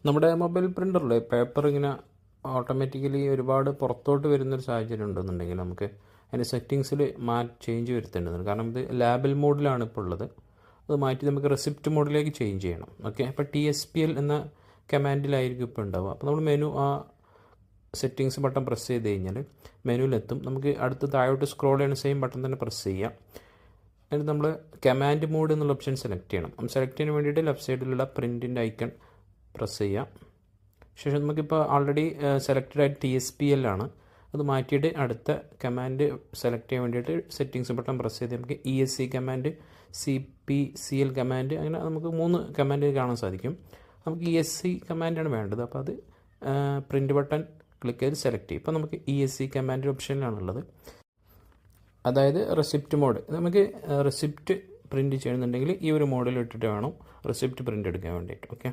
നമ്മുടെ mobile പ്രിൻ്ററിൽ paper ഇങ്ങനെ automatically ഒരുപാട് പുറത്തോട്ട് വരുന്നൊരു സാഹചര്യം ഉണ്ടെന്നുണ്ടെങ്കിൽ നമുക്ക് അതിൻ്റെ സെറ്റിങ്സിൽ ചേഞ്ച് വരുത്തേണ്ടതുണ്ട്. കാരണം ഇത് ലാബൽ മോഡിലാണ് ഇപ്പോൾ ഉള്ളത്. അത് മാറ്റി നമുക്ക് റെസിപ്റ്റ് മോഡിലേക്ക് ചേഞ്ച് ചെയ്യണം. ഓക്കെ, അപ്പോൾ TSPL എന്ന കമാൻഡിലായിരിക്കും ഇപ്പോൾ ഉണ്ടാവുക. അപ്പോൾ നമ്മൾ മെനു ആ സെറ്റിങ്സ് ബട്ടൺ പ്രസ് ചെയ്ത് കഴിഞ്ഞാൽ മെനുവിലെത്തും. നമുക്ക് അടുത്ത് താഴോട്ട് സ്ക്രോൾ ചെയ്യുന്ന സെയിം ബട്ടൺ തന്നെ പ്രസ് ചെയ്യാം. എന്നിട്ട് നമ്മൾ കമാൻഡ് മോഡ് എന്നുള്ള ഓപ്ഷൻ സെലക്ട് ചെയ്യണം. സെലക്ട് ചെയ്യാൻ വേണ്ടിയിട്ട് ലെഫ്റ്റ് സൈഡിലുള്ള പ്രിൻറ്റിൻ്റെ ഐക്കൺ പ്രസ് ചെയ്യാം. ശേഷം നമുക്കിപ്പോൾ ഓൾറെഡി സെലക്റ്റഡ് ആയിട്ട് TSPL ആണ്. അത് മാറ്റിയിട്ട് അടുത്ത കമാൻഡ് സെലക്ട് ചെയ്യാൻ വേണ്ടിയിട്ട് സെറ്റിങ്സ് ബട്ടൺ പ്രസ് ചെയ്ത് നമുക്ക് ESC കമാൻഡ്, CPCL കമാൻഡ്, അങ്ങനെ നമുക്ക് 3 കമാൻഡ് കാണാൻ സാധിക്കും. നമുക്ക് ESC കമാൻഡാണ് വേണ്ടത്. അപ്പോൾ അത് പ്രിൻറ്റ് ബട്ടൺ ക്ലിക്ക് ചെയ്ത് സെലക്ട് ചെയ്യും. ഇപ്പോൾ നമുക്ക് ESC കമാൻഡ് ഓപ്ഷനിലാണുള്ളത്. അതായത് റെസിപ്റ്റ് മോഡ്. നമുക്ക് റെസിപ്റ്റ് പ്രിൻറ്റ് ചെയ്യണമെന്നുണ്ടെങ്കിൽ ഈ ഒരു മോഡിൽ ഇട്ടിട്ട് വേണം റെസിപ്റ്റ് പ്രിൻ്റ് എടുക്കാൻ വേണ്ടിയിട്ട്. ഓക്കെ.